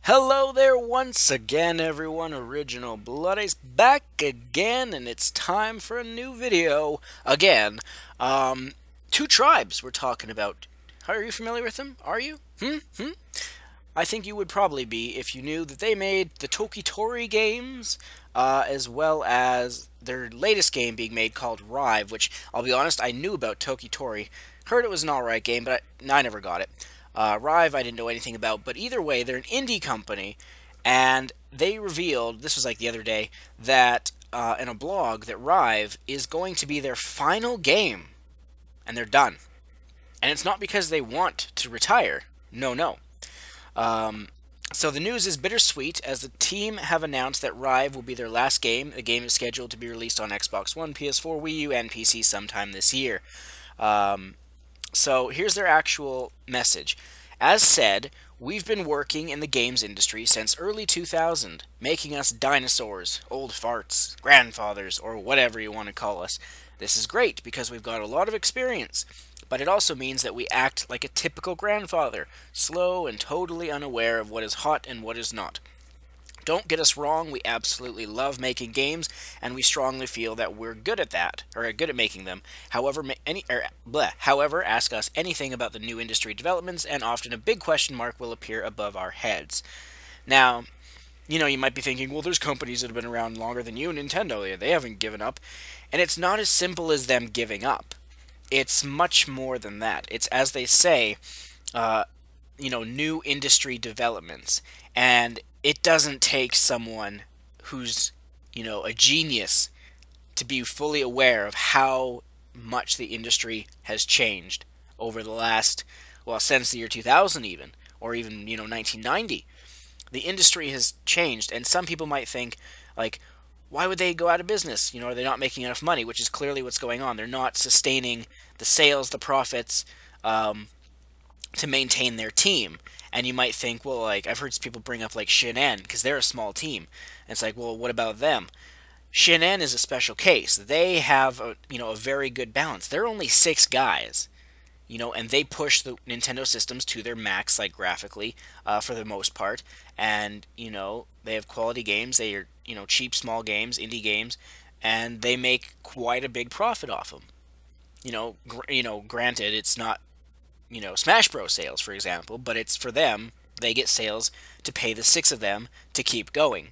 Hello there once again, everyone. Original Blood Ace back again, and it's time for a new video. Again, two tribes we're talking about. Are you familiar with them? Are you? I think you would probably be if you knew that they made the Tokitori games, as well as their latest game being made called Rive, which, I'll be honest, I knew about Tokitori. Heard it was an alright game, but I never got it. Rive, I didn't know anything about, but either way, they're an indie company, and they revealed, this was like the other day, that in a blog, that Rive is going to be their final game, and they're done. And it's not because they want to retire. No, no. Um, so the news is bittersweet as the team have announced that Rive will be their last game. The game is scheduled to be released on Xbox One, PS4, Wii U, and PC sometime this year. Um, so here's their actual message. As said, we've been working in the games industry since early 2000, making us dinosaurs, old farts, grandfathers, or whatever you want to call us. This is great because we've got a lot of experience, but it also means that we act like a typical grandfather, slow and totally unaware of what is hot and what is not. Don't get us wrong, we absolutely love making games, and we strongly feel that we're good at that, or good at making them. However, however, ask us anything about the new industry developments, and often a big question mark will appear above our heads. Now, you might be thinking, well, there's companies that have been around longer than you, Nintendo, they haven't given up. And it's not as simple as them giving up. It's much more than that. It's, as they say, uh, new industry developments. And it doesn't take someone who's, a genius to be fully aware of how much the industry has changed over the last, well, since the year 2000 even, or even, 1990. The industry has changed, and some people might think, like, why would they go out of business? Are they not making enough money? Which is clearly what's going on. They're not sustaining the sales, the profits, to maintain their team. And you might think, well, like, I've heard people bring up, like, Shin because they're a small team. And it's like, well, what about them? Shin is a special case. They have, a very good balance. They're only 6 guys, and they push the Nintendo systems to their max, like graphically, for the most part. And they have quality games. They are cheap, small games, indie games, and they make quite a big profit off them. Granted, it's not Smash Bros. Sales, for example, but it's for them. They get sales to pay the 6 of them to keep going.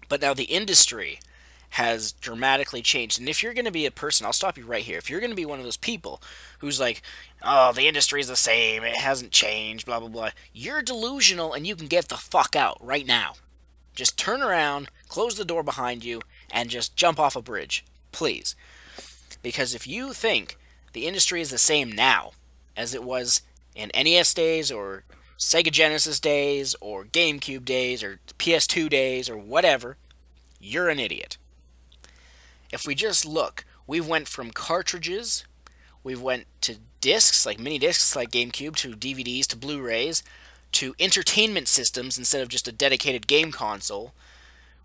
But now the industry has dramatically changed. And if you're going to be a person, I'll stop you right here. If you're going to be one of those people who's like, oh, the industry is the same, it hasn't changed, blah, blah, blah, you're delusional and you can get the fuck out right now. Just turn around, close the door behind you, and just jump off a bridge. Please. Because if you think the industry is the same now as it was in NES days or Sega Genesis days or GameCube days or PS2 days or whatever, you're an idiot. If we just look, we went from cartridges, we went to discs, like mini discs like GameCube, to DVDs, to Blu-rays, to entertainment systems instead of just a dedicated game console.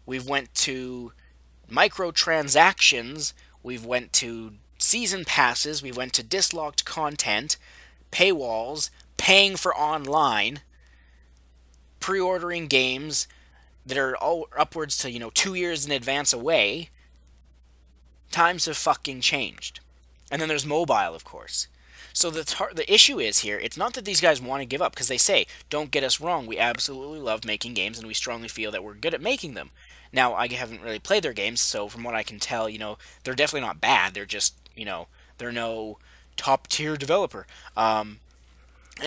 We've went to microtransactions, we've went to season passes, we went to dislocked content, paywalls, paying for online, pre-ordering games that are all upwards to 2 years in advance away. Times have fucking changed. And then there's mobile, of course. So the issue is here, it's not that these guys want to give up, because they say, don't get us wrong, we absolutely love making games, and we strongly feel that we're good at making them. Now, I haven't really played their games, so from what I can tell, they're definitely not bad, they're just, they're no top-tier developer. And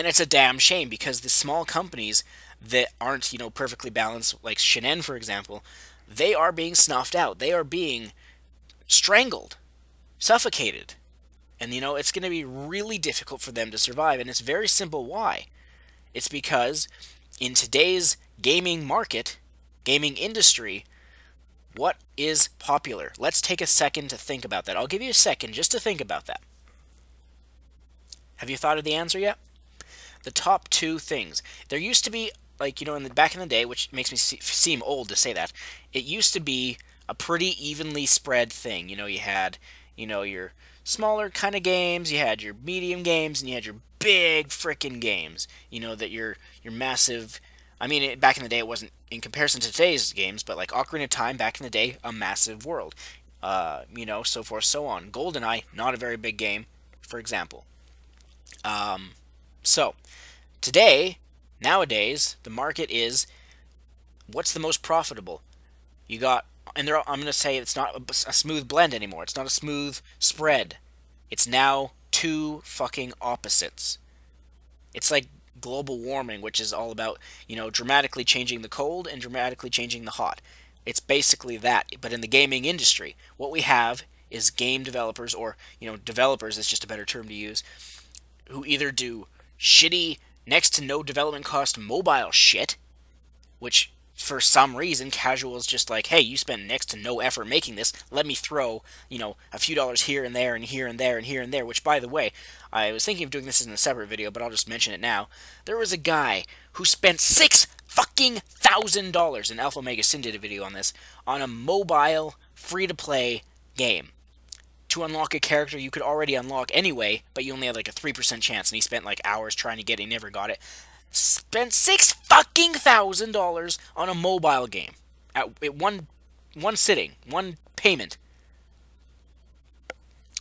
it's a damn shame, because the small companies that aren't, perfectly balanced, like Shinen, for example, they are being snuffed out. They are being strangled, suffocated. And it's going to be really difficult for them to survive. And it's very simple why. It's because in today's gaming market, gaming industry, what is popular? Let's take a second to think about that. I'll give you a second just to think about that. Have you thought of the answer yet? The top two things. There used to be, like, back in the day, which makes me seem old to say that, it used to be a pretty evenly spread thing. You had, your smaller kind of games, you had your medium games, and you had your big frickin' games. That your massive I mean, back in the day, it wasn't in comparison to today's games, but like Ocarina of Time back in the day, a massive world. So forth, so on. GoldenEye, not a very big game, for example. So today, nowadays, the market is what's the most profitable. You got, and I'm going to say it's not a smooth blend anymore. It's not a smooth spread. It's now two fucking opposites. It's like global warming, which is all about, dramatically changing the cold and dramatically changing the hot. It's basically that. But in the gaming industry, what we have is game developers, or, developers is just a better term to use, who either do shitty, next to no development cost mobile shit, which for some reason casual is just like, hey, you spent next to no effort making this, let me throw a few dollars here and there and here and there and here and there. Which, by the way, I was thinking of doing this in a separate video, but I'll just mention it now. There was a guy who spent $6,000, and Alpha Omega Sin did a video on this, on a mobile free-to-play game to unlock a character you could already unlock anyway, but you only had like a 3% chance, and he spent like hours trying to get it, he never got it. Spent $6,000 on a mobile game at one sitting, one payment.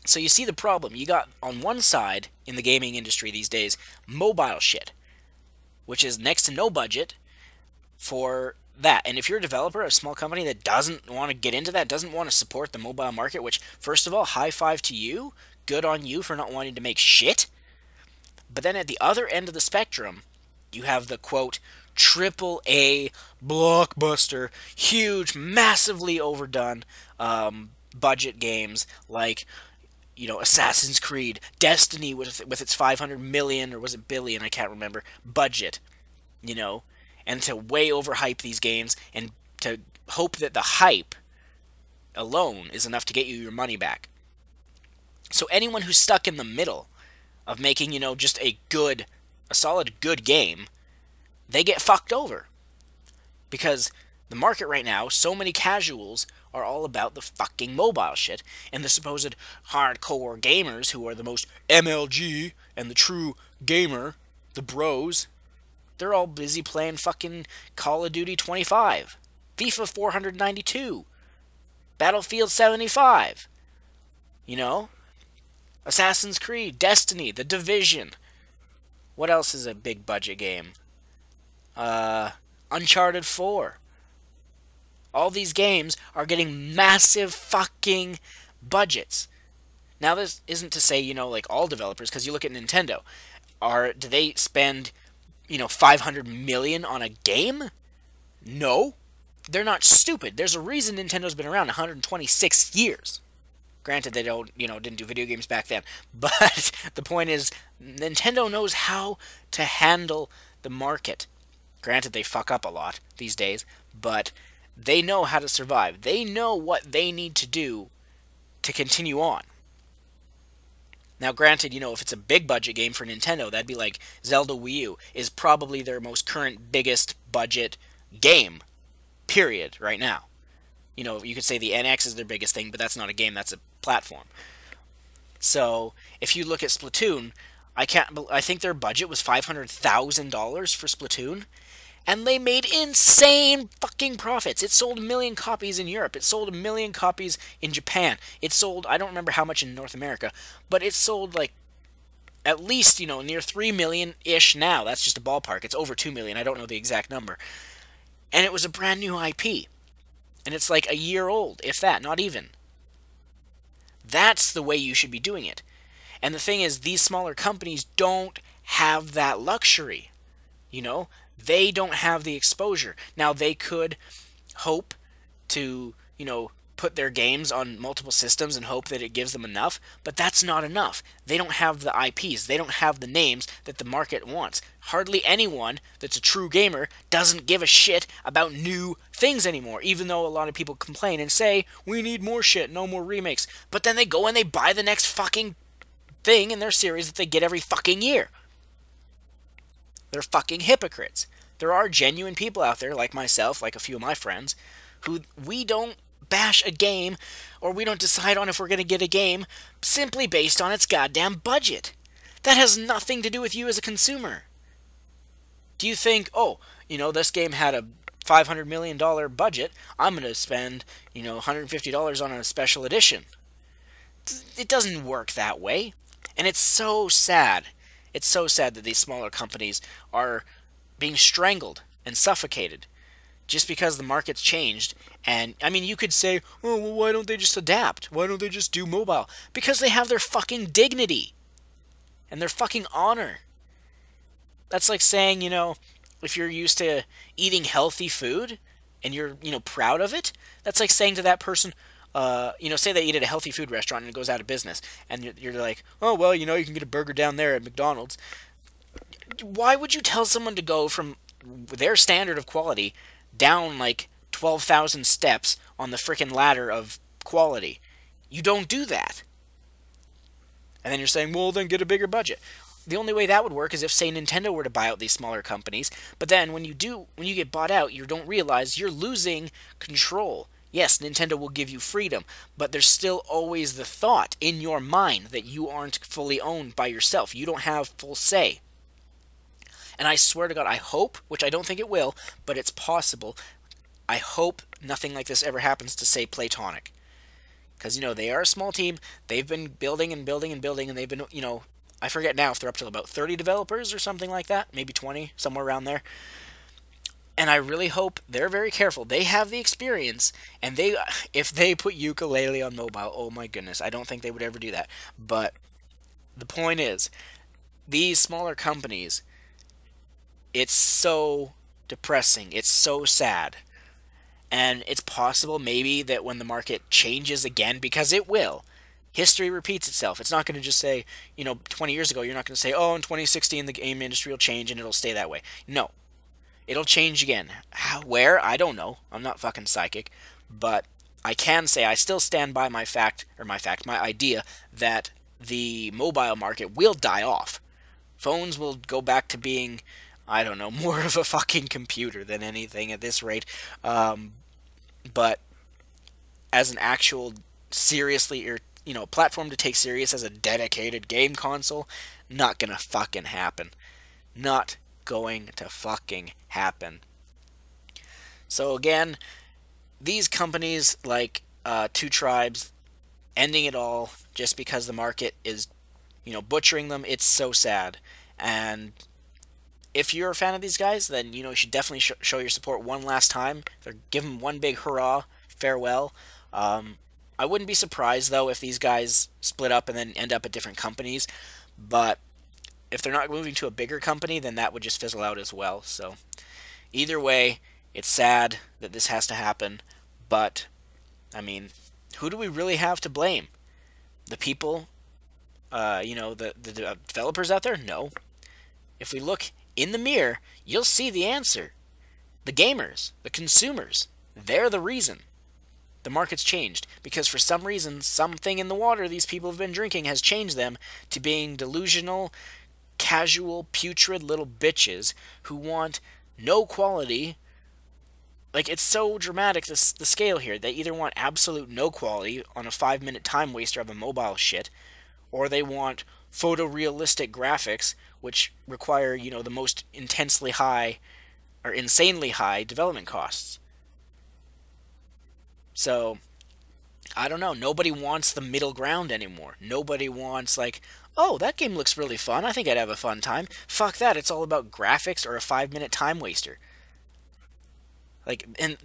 So you see the problem. You got on one side in the gaming industry these days mobile shit, which is next to no budget for that. And if you're a developer, a small company that doesn't want to get into that, doesn't want to support the mobile market, which, first of all, high five to you, good on you for not wanting to make shit. But then at the other end of the spectrum, you have the, quote, triple A blockbuster, huge, massively overdone budget games like, Assassin's Creed, Destiny with its 500 million, or was it billion, I can't remember, budget, and to way overhype these games and to hope that the hype alone is enough to get you your money back. So anyone who's stuck in the middle of making, just a solid good game, they get fucked over. Because the market right now, so many casuals are all about the fucking mobile shit, and the supposed hardcore gamers who are the most MLG and the true gamer, the bros, they're all busy playing fucking Call of Duty 25, FIFA 492, Battlefield 75, Assassin's Creed, Destiny, The Division. What else is a big budget game? Uncharted 4. All these games are getting massive fucking budgets. Now, this isn't to say, like all developers, because you look at Nintendo. Do they spend, 500 million on a game? No. They're not stupid. There's a reason Nintendo's been around 126 years. Granted, they didn't do video games back then. But the point is, Nintendo knows how to handle the market. Granted, they fuck up a lot these days, but they know how to survive. They know what they need to do to continue on. Now, granted, if it's a big budget game for Nintendo, that'd be like Zelda Wii U is probably their most current, biggest budget game, period, right now. You could say the NX is their biggest thing, but that's not a game, that's a platform. So, if you look at Splatoon, I think their budget was $500,000 for Splatoon, and they made insane fucking profits. It sold 1 million copies in Europe. It sold 1 million copies in Japan. It sold, I don't remember how much in North America, but it sold like at least, near 3 million-ish now. That's just a ballpark. It's over 2 million. I don't know the exact number. And it was a brand new IP. And it's like a year old, if that, not even. That's the way you should be doing it. And the thing is, these smaller companies don't have that luxury. They don't have the exposure. Now, they could hope to, put their games on multiple systems and hope that it gives them enough, but that's not enough. They don't have the IPs. They don't have the names that the market wants. Hardly anyone that's a true gamer doesn't give a shit about new things anymore, even though a lot of people complain and say, we need more shit, no more remakes. But then they go and they buy the next fucking thing in their series that they get every fucking year. They're fucking hypocrites. There are genuine people out there, like myself, like a few of my friends, who we don't bash a game, or we don't decide on if we're going to get a game simply based on its goddamn budget. That has nothing to do with you as a consumer. Do you think, this game had a $500 million budget. I'm going to spend, $150 on a special edition. It doesn't work that way. And it's so sad. It's so sad that these smaller companies are being strangled and suffocated just because the market's changed. And I mean, you could say, oh, well, why don't they just adapt? Why don't they just do mobile? Because they have their fucking dignity and their fucking honor. That's like saying, if you're used to eating healthy food and you're, proud of it, that's like saying to that person, say they eat at a healthy food restaurant and it goes out of business, and you're like, oh, well, you can get a burger down there at McDonald's. Why would you tell someone to go from their standard of quality down like 12,000 steps on the frickin' ladder of quality? You don't do that. And then you're saying, well, then get a bigger budget. The only way that would work is if, say, Nintendo were to buy out these smaller companies. But then when you get bought out, you don't realize you're losing control. Yes, Nintendo will give you freedom, but there's still always the thought in your mind that you aren't fully owned by yourself. You don't have full say. And I swear to God, I hope, which I don't think it will, but it's possible, I hope nothing like this ever happens to, say, Playtonic. Because, they are a small team. They've been building and building and building, and they've been, I forget now if they're up to about 30 developers or something like that. Maybe 20, somewhere around there. And I really hope they're very careful. They have the experience, and if they put Yooka-Laylee on mobile, oh my goodness, I don't think they would ever do that. But the point is, these smaller companies, it's so depressing. It's so sad. And it's possible maybe that when the market changes again, because it will, history repeats itself. It's not going to just say, 20 years ago, you're not going to say, oh, in 2016 the game industry will change and it'll stay that way. No. It'll change again. How, where? I don't know. I'm not fucking psychic. But I can say I still stand by my idea that the mobile market will die off. Phones will go back to being, I don't know, more of a fucking computer than anything at this rate. But as an actual seriously, or platform to take serious as a dedicated game console, not gonna fucking happen. Not going to fucking happen. So again, these companies like Two Tribes ending it all just because the market is, butchering them. It's so sad. And if you're a fan of these guys, then you should definitely show your support one last time. Give them one big hurrah, farewell. I wouldn't be surprised though if these guys split up and then end up at different companies. But if they're not moving to a bigger company, then that would just fizzle out as well. So either way, it's sad that this has to happen. But I mean, who do we really have to blame? The people, the developers out there? No. If we look in the mirror, you'll see the answer. The gamers, the consumers, they're the reason. The market's changed because for some reason, something in the water these people have been drinking has changed them to being delusional, casual, putrid little bitches who want no quality. Like, it's so dramatic, the scale here. They either want absolute no quality on a 5-minute time waster of a mobile shit, or they want photorealistic graphics, which require, the most intensely high or insanely high development costs. So, I don't know. Nobody wants the middle ground anymore. Nobody wants, like, oh, that game looks really fun. I think I'd have a fun time. Fuck that. It's all about graphics or a 5-minute time waster. Like, and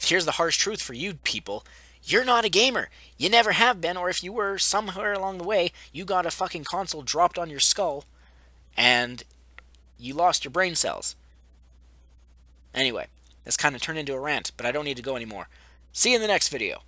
here's the harsh truth for you people. You're not a gamer. You never have been, or if you were, somewhere along the way, you got a fucking console dropped on your skull, and you lost your brain cells. Anyway, this kind of turned into a rant, but I don't need to go anymore. See you in the next video.